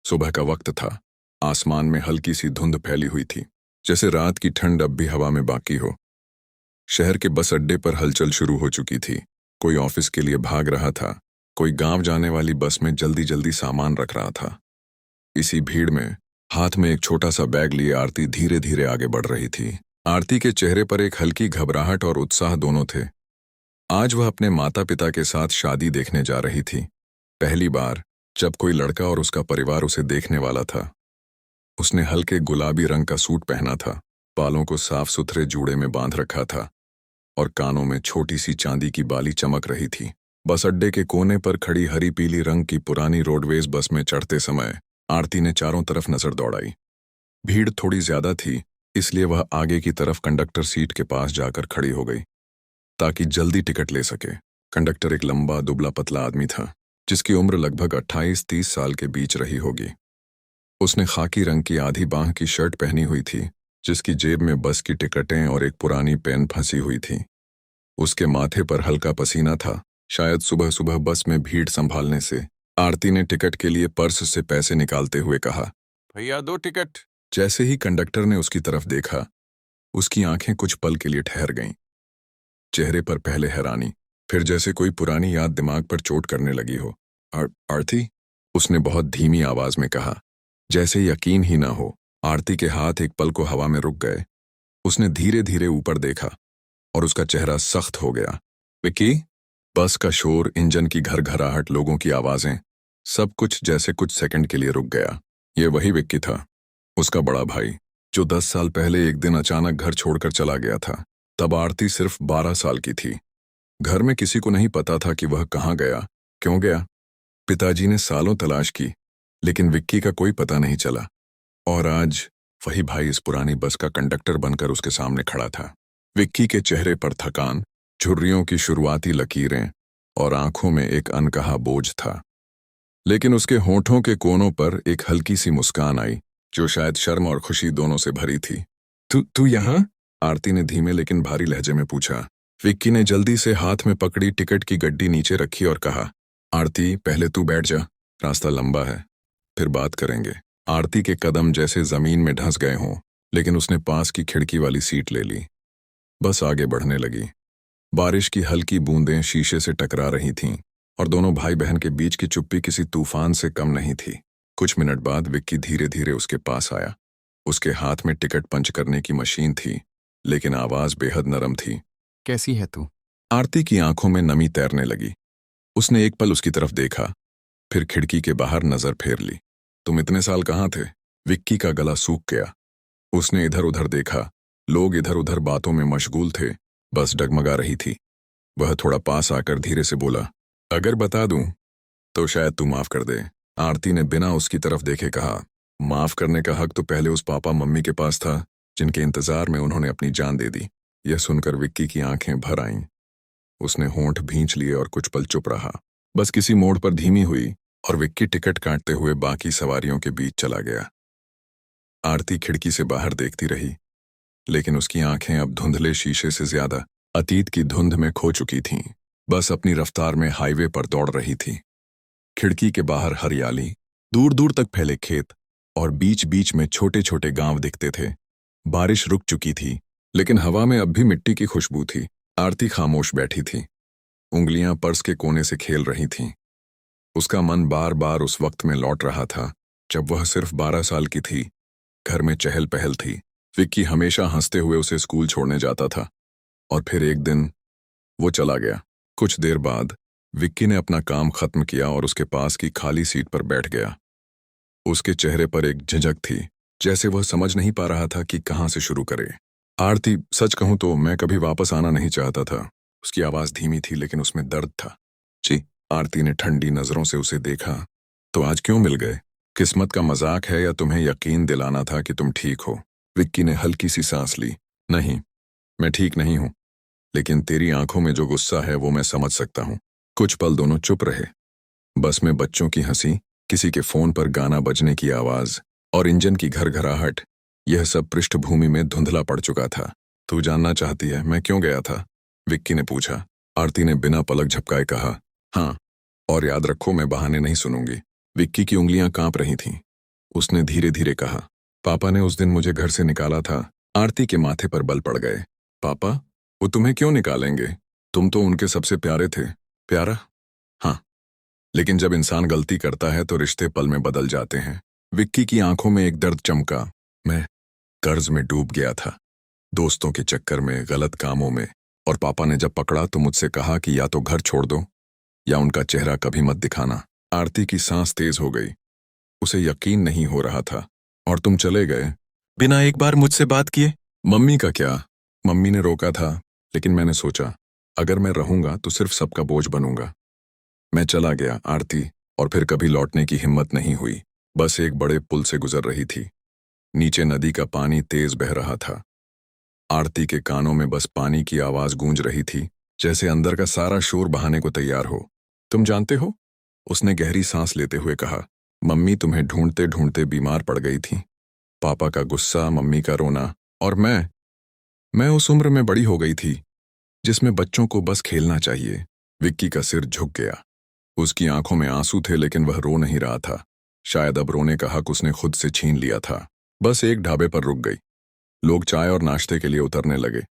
सुबह का वक्त था। आसमान में हल्की सी धुंध फैली हुई थी, जैसे रात की ठंड अब भी हवा में बाकी हो। शहर के बस अड्डे पर हलचल शुरू हो चुकी थी। कोई ऑफिस के लिए भाग रहा था, कोई गांव जाने वाली बस में जल्दी जल्दी सामान रख रहा था। इसी भीड़ में हाथ में एक छोटा सा बैग लिए आरती धीरे धीरे आगे बढ़ रही थी। आरती के चेहरे पर एक हल्की घबराहट और उत्साह दोनों थे। आज वह अपने माता पिता के साथ शादी देखने जा रही थी। पहली बार जब कोई लड़का और उसका परिवार उसे देखने वाला था। उसने हल्के गुलाबी रंग का सूट पहना था, बालों को साफ सुथरे जूड़े में बांध रखा था और कानों में छोटी सी चांदी की बाली चमक रही थी। बस अड्डे के कोने पर खड़ी हरी पीली रंग की पुरानी रोडवेज बस में चढ़ते समय आरती ने चारों तरफ नजर दौड़ाई। भीड़ थोड़ी ज्यादा थी, इसलिए वह आगे की तरफ कंडक्टर सीट के पास जाकर खड़ी हो गई ताकि जल्दी टिकट ले सके। कंडक्टर एक लंबा दुबला पतला आदमी था, जिसकी उम्र लगभग 28-30 साल के बीच रही होगी। उसने खाकी रंग की आधी बांह की शर्ट पहनी हुई थी, जिसकी जेब में बस की टिकटें और एक पुरानी पेन फंसी हुई थी। उसके माथे पर हल्का पसीना था, शायद सुबह सुबह बस में भीड़ संभालने से। आरती ने टिकट के लिए पर्स से पैसे निकालते हुए कहा, भैया 2 टिकट। जैसे ही कंडक्टर ने उसकी तरफ देखा, उसकी आंखें कुछ पल के लिए ठहर गईं। चेहरे पर पहले हैरानी, फिर जैसे कोई पुरानी याद दिमाग पर चोट करने लगी हो। आरती, उसने बहुत धीमी आवाज में कहा, जैसे यकीन ही ना हो। आरती के हाथ एक पल को हवा में रुक गए। उसने धीरे धीरे ऊपर देखा और उसका चेहरा सख्त हो गया। विक्की? बस का शोर, इंजन की घरघराहट, लोगों की आवाजें, सब कुछ जैसे कुछ सेकंड के लिए रुक गया। ये वही विक्की था, उसका बड़ा भाई, जो 10 साल पहले एक दिन अचानक घर छोड़कर चला गया था। तब आरती सिर्फ 12 साल की थी। घर में किसी को नहीं पता था कि वह कहाँ गया, क्यों गया। पिताजी ने सालों तलाश की, लेकिन विक्की का कोई पता नहीं चला। और आज वही भाई इस पुरानी बस का कंडक्टर बनकर उसके सामने खड़ा था। विक्की के चेहरे पर थकान, झुर्रियों की शुरुआती लकीरें और आंखों में एक अनकहा बोझ था। लेकिन उसके होठों के कोनों पर एक हल्की सी मुस्कान आई, जो शायद शर्म और खुशी दोनों से भरी थी। तू यहाँ? आरती ने धीमे लेकिन भारी लहजे में पूछा। विक्की ने जल्दी से हाथ में पकड़ी टिकट की गड्डी नीचे रखी और कहा, आरती, पहले तू बैठ जा, रास्ता लंबा है, फिर बात करेंगे। आरती के कदम जैसे जमीन में धंस गए हों, लेकिन उसने पास की खिड़की वाली सीट ले ली। बस आगे बढ़ने लगी। बारिश की हल्की बूंदें शीशे से टकरा रही थीं और दोनों भाई बहन के बीच की चुप्पी किसी तूफान से कम नहीं थी। कुछ मिनट बाद विक्की धीरे धीरे उसके पास आया। उसके हाथ में टिकट पंच करने की मशीन थी, लेकिन आवाज बेहद नरम थी। कैसी है तू? आरती की आंखों में नमी तैरने लगी। उसने एक पल उसकी तरफ देखा, फिर खिड़की के बाहर नजर फेर ली। तुम इतने साल कहाँ थे? विक्की का गला सूख गया। उसने इधर उधर देखा, लोग इधर उधर बातों में मशगूल थे, बस डगमगा रही थी। वह थोड़ा पास आकर धीरे से बोला, अगर बता दूं तो शायद तू माफ कर दे। आरती ने बिना उसकी तरफ देखे कहा, माफ करने का हक तो पहले उस पापा मम्मी के पास था, जिनके इंतजार में उन्होंने अपनी जान दे दी। यह सुनकर विक्की की आंखें भर आईं। उसने होंठ भींच लिए और कुछ पल चुप रहा। बस किसी मोड़ पर धीमी हुई और विक्की टिकट काटते हुए बाकी सवारियों के बीच चला गया। आरती खिड़की से बाहर देखती रही, लेकिन उसकी आंखें अब धुंधले शीशे से ज्यादा अतीत की धुंध में खो चुकी थीं। बस अपनी रफ्तार में हाईवे पर दौड़ रही थी। खिड़की के बाहर हरियाली, दूर दूर तक फैले खेत और बीच बीच में छोटे छोटे गांव दिखते थे। बारिश रुक चुकी थी, लेकिन हवा में अब भी मिट्टी की खुशबू थी। आरती खामोश बैठी थी, उंगलियां पर्स के कोने से खेल रही थीं। उसका मन बार बार उस वक्त में लौट रहा था जब वह सिर्फ 12 साल की थी। घर में चहल पहल थी। विक्की हमेशा हंसते हुए उसे स्कूल छोड़ने जाता था, और फिर एक दिन वो चला गया। कुछ देर बाद विक्की ने अपना काम खत्म किया और उसके पास की खाली सीट पर बैठ गया। उसके चेहरे पर एक झिझक थी, जैसे वह समझ नहीं पा रहा था कि कहाँ से शुरू करे। आरती, सच कहूं तो मैं कभी वापस आना नहीं चाहता था। उसकी आवाज धीमी थी, लेकिन उसमें दर्द था। जी? आरती ने ठंडी नजरों से उसे देखा। तो आज क्यों मिल गए? किस्मत का मजाक है या तुम्हें यकीन दिलाना था कि तुम ठीक हो? विक्की ने हल्की सी सांस ली। नहीं, मैं ठीक नहीं हूं, लेकिन तेरी आंखों में जो गुस्सा है वो मैं समझ सकता हूं। कुछ पल दोनों चुप रहे। बस में बच्चों की हंसी, किसी के फोन पर गाना बजने की आवाज और इंजन की घरघराहट, यह सब पृष्ठभूमि में धुंधला पड़ चुका था। तू जानना चाहती है मैं क्यों गया था? विक्की ने पूछा। आरती ने बिना पलक झपकाए कहा, हाँ, और याद रखो मैं बहाने नहीं सुनूंगी। विक्की की उंगलियां कांप रही थीं। उसने धीरे धीरे कहा। पापा ने उस दिन मुझे घर से निकाला था। आरती के माथे पर बल पड़ गए। पापा? वो तुम्हें क्यों निकालेंगे? तुम तो उनके सबसे प्यारे थे। प्यारा? हाँ, लेकिन जब इंसान गलती करता है तो रिश्ते पल में बदल जाते हैं। विक्की की आंखों में एक दर्द चमका। मैं कर्ज में डूब गया था, दोस्तों के चक्कर में, गलत कामों में, और पापा ने जब पकड़ा तो मुझसे कहा कि या तो घर छोड़ दो या उनका चेहरा कभी मत दिखाना। आरती की सांस तेज हो गई। उसे यकीन नहीं हो रहा था। और तुम चले गए बिना एक बार मुझसे बात किए? मम्मी का क्या? मम्मी ने रोका था, लेकिन मैंने सोचा अगर मैं रहूंगा तो सिर्फ सबका बोझ बनूंगा। मैं चला गया आरती, और फिर कभी लौटने की हिम्मत नहीं हुई। बस एक बड़े पुल से गुजर रही थी। नीचे नदी का पानी तेज बह रहा था। आरती के कानों में बस पानी की आवाज गूंज रही थी, जैसे अंदर का सारा शोर बहाने को तैयार हो। तुम जानते हो? उसने गहरी सांस लेते हुए कहा। मम्मी तुम्हें ढूंढते ढूंढते बीमार पड़ गई थी। पापा का गुस्सा, मम्मी का रोना, और मैं उस उम्र में बड़ी हो गई थी जिसमें बच्चों को बस खेलना चाहिए। विक्की का सिर झुक गया। उसकी आंखों में आंसू थे, लेकिन वह रो नहीं रहा था। शायद अब रोने का हक उसने खुद से छीन लिया था। बस एक ढाबे पर रुक गई। लोग चाय और नाश्ते के लिए उतरने लगे।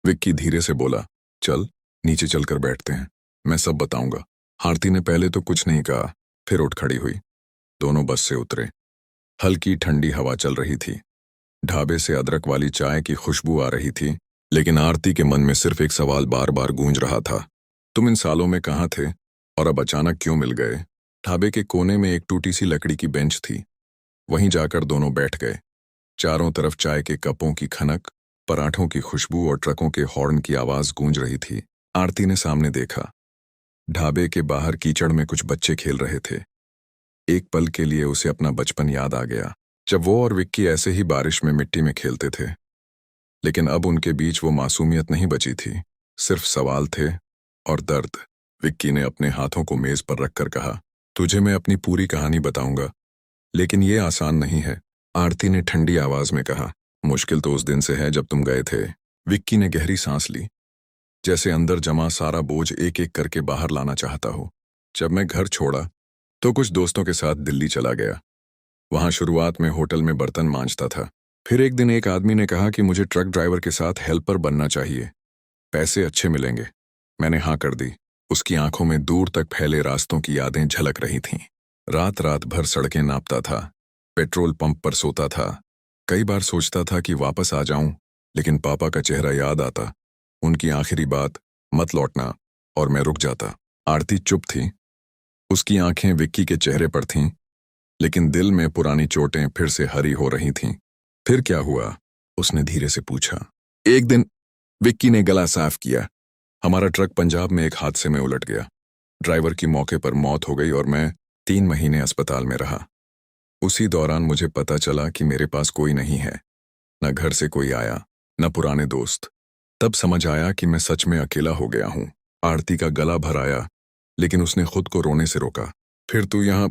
विक्की धीरे से बोला, चल नीचे चलकर बैठते हैं, मैं सब बताऊंगा। आरती ने पहले तो कुछ नहीं कहा, फिर उठ खड़ी हुई। दोनों बस से उतरे। हल्की ठंडी हवा चल रही थी। ढाबे से अदरक वाली चाय की खुशबू आ रही थी, लेकिन आरती के मन में सिर्फ एक सवाल बार बार गूंज रहा था। तुम इन सालों में कहाँ थे और अब अचानक क्यों मिल गए? ढाबे के कोने में एक टूटी सी लकड़ी की बेंच थी। वहीं जाकर दोनों बैठ गए। चारों तरफ चाय के कपों की खनक, पराठों की खुशबू और ट्रकों के हॉर्न की आवाज गूंज रही थी। आरती ने सामने देखा। ढाबे के बाहर कीचड़ में कुछ बच्चे खेल रहे थे। एक पल के लिए उसे अपना बचपन याद आ गया, जब वो और विक्की ऐसे ही बारिश में मिट्टी में खेलते थे। लेकिन अब उनके बीच वो मासूमियत नहीं बची थी, सिर्फ सवाल थे और दर्द। विक्की ने अपने हाथों को मेज पर रखकर कहा, तुझे मैं अपनी पूरी कहानी बताऊंगा, लेकिन ये आसान नहीं है। आरती ने ठंडी आवाज में कहा, मुश्किल तो उस दिन से है जब तुम गए थे। विक्की ने गहरी सांस ली, जैसे अंदर जमा सारा बोझ एक एक करके बाहर लाना चाहता हो। जब मैं घर छोड़ा तो कुछ दोस्तों के साथ दिल्ली चला गया। वहां शुरुआत में होटल में बर्तन मांजता था। फिर एक दिन एक आदमी ने कहा कि मुझे ट्रक ड्राइवर के साथ हेल्पर बनना चाहिए, पैसे अच्छे मिलेंगे। मैंने हाँ कर दी। उसकी आंखों में दूर तक फैले रास्तों की यादें झलक रही थीं। रात रात भर सड़कें नापता था, पेट्रोल पंप पर सोता था। कई बार सोचता था कि वापस आ जाऊं, लेकिन पापा का चेहरा याद आता, उनकी आखिरी बात, मत लौटना, और मैं रुक जाता। आरती चुप थी। उसकी आंखें विक्की के चेहरे पर थीं, लेकिन दिल में पुरानी चोटें फिर से हरी हो रही थीं। फिर क्या हुआ? उसने धीरे से पूछा। एक दिन, विक्की ने गला साफ किया, हमारा ट्रक पंजाब में एक हादसे में उलट गया। ड्राइवर की मौके पर मौत हो गई और मैं 3 महीने अस्पताल में रहा। उसी दौरान मुझे पता चला कि मेरे पास कोई नहीं है, न घर से कोई आया, न पुराने दोस्त। तब समझ आया कि मैं सच में अकेला हो गया हूं। आरती का गला भर आया, लेकिन उसने खुद को रोने से रोका। फिर तू यहाँ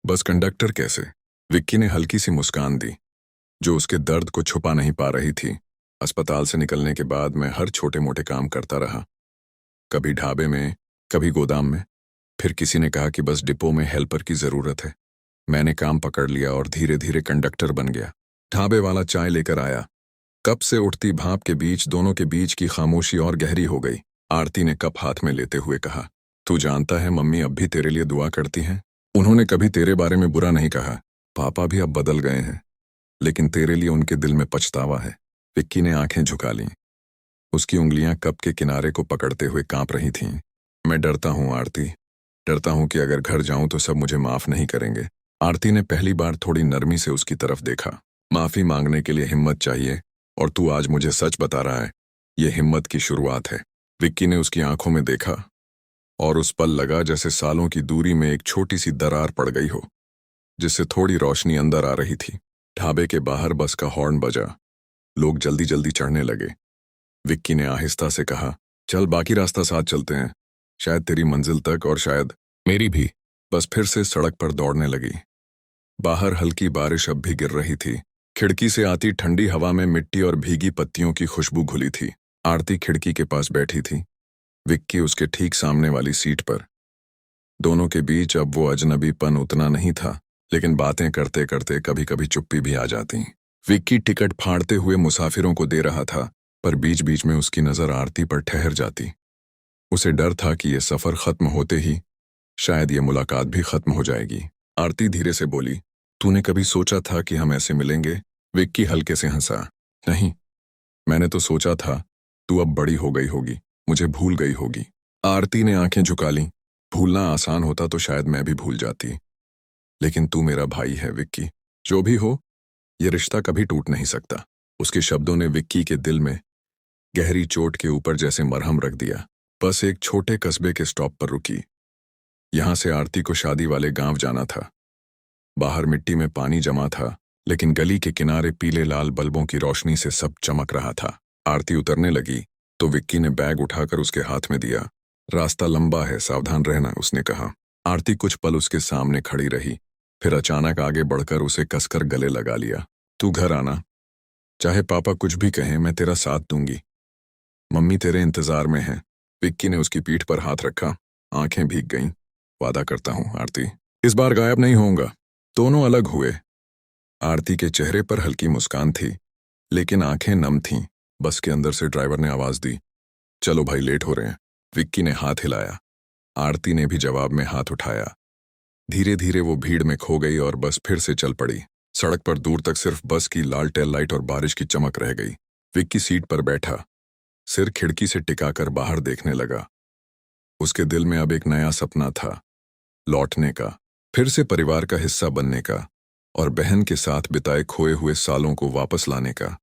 बस कंडक्टर कैसे? विक्की ने हल्की सी मुस्कान दी, जो उसके दर्द को छुपा नहीं पा रही थी। अस्पताल से निकलने के बाद मैं हर छोटे मोटे काम करता रहा, कभी ढाबे में, कभी गोदाम में। फिर किसी ने कहा कि बस डिपो में हेल्पर की जरूरत है। मैंने काम पकड़ लिया और धीरे धीरे कंडक्टर बन गया। ढाबे वाला चाय लेकर आया। कप से उठती भाप के बीच दोनों के बीच की खामोशी और गहरी हो गई। आरती ने कप हाथ में लेते हुए कहा, तू जानता है मम्मी अब भी तेरे लिए दुआ करती हैं। उन्होंने कभी तेरे बारे में बुरा नहीं कहा। पापा भी अब बदल गए हैं, लेकिन तेरे लिए उनके दिल में पछतावा है। विक्की ने आंखें झुका लीं। उसकी उंगलियां कप के किनारे को पकड़ते हुए कांप रही थीं। मैं डरता हूं आरती, डरता हूं कि अगर घर जाऊं तो सब मुझे माफ नहीं करेंगे। आरती ने पहली बार थोड़ी नरमी से उसकी तरफ देखा। माफी मांगने के लिए हिम्मत चाहिए, और तू आज मुझे सच बता रहा है, ये हिम्मत की शुरुआत है। विक्की ने उसकी आंखों में देखा, और उस पल लगा जैसे सालों की दूरी में एक छोटी सी दरार पड़ गई हो, जिससे थोड़ी रोशनी अंदर आ रही थी। ढाबे के बाहर बस का हॉर्न बजा। लोग जल्दी जल्दी चढ़ने लगे। विक्की ने आहिस्ता से कहा, चल बाकी रास्ता साथ चलते हैं, शायद तेरी मंजिल तक और शायद मेरी भी। बस फिर से सड़क पर दौड़ने लगी। बाहर हल्की बारिश अब भी गिर रही थी। खिड़की से आती ठंडी हवा में मिट्टी और भीगी पत्तियों की खुशबू घुली थी। आरती खिड़की के पास बैठी थी, विक्की उसके ठीक सामने वाली सीट पर। दोनों के बीच अब वो अजनबीपन उतना नहीं था, लेकिन बातें करते करते कभी कभी चुप्पी भी आ जाती। विक्की टिकट फाड़ते हुए मुसाफिरों को दे रहा था, पर बीच बीच में उसकी नजर आरती पर ठहर जाती। उसे डर था कि यह सफर खत्म होते ही शायद ये मुलाकात भी खत्म हो जाएगी। आरती धीरे से बोली, तूने कभी सोचा था कि हम ऐसे मिलेंगे? विक्की हल्के से हंसा, नहीं, मैंने तो सोचा था तू अब बड़ी हो गई होगी, मुझे भूल गई होगी। आरती ने आंखें झुका लीं। भूलना आसान होता तो शायद मैं भी भूल जाती, लेकिन तू मेरा भाई है विक्की। जो भी हो, ये रिश्ता कभी टूट नहीं सकता। उसके शब्दों ने विक्की के दिल में गहरी चोट के ऊपर जैसे मरहम रख दिया। बस एक छोटे कस्बे के स्टॉप पर रुकी। यहां से आरती को शादी वाले गांव जाना था। बाहर मिट्टी में पानी जमा था, लेकिन गली के किनारे पीले लाल बल्बों की रोशनी से सब चमक रहा था। आरती उतरने लगी तो विक्की ने बैग उठाकर उसके हाथ में दिया। रास्ता लंबा है, सावधान रहना, उसने कहा। आरती कुछ पल उसके सामने खड़ी रही, फिर अचानक आगे बढ़कर उसे कसकर गले लगा लिया। तू घर आना, चाहे पापा कुछ भी कहें, मैं तेरा साथ दूंगी। मम्मी तेरे इंतजार में हैं। विक्की ने उसकी पीठ पर हाथ रखा। आंखें भीग गईं। वादा करता हूं आरती, इस बार गायब नहीं होऊंगा। दोनों अलग हुए। आरती के चेहरे पर हल्की मुस्कान थी, लेकिन आंखें नम थीं। बस के अंदर से ड्राइवर ने आवाज दी, चलो भाई, लेट हो रहे हैं। विक्की ने हाथ हिलाया। आरती ने भी जवाब में हाथ उठाया। धीरे धीरे वो भीड़ में खो गई और बस फिर से चल पड़ी। सड़क पर दूर तक सिर्फ बस की लाल टेल लाइट और बारिश की चमक रह गई। विक्की सीट पर बैठा, सिर खिड़की से टिकाकर बाहर देखने लगा। उसके दिल में अब एक नया सपना था, लौटने का, फिर से परिवार का हिस्सा बनने का, और बहन के साथ बिताए खोए हुए सालों को वापस लाने का।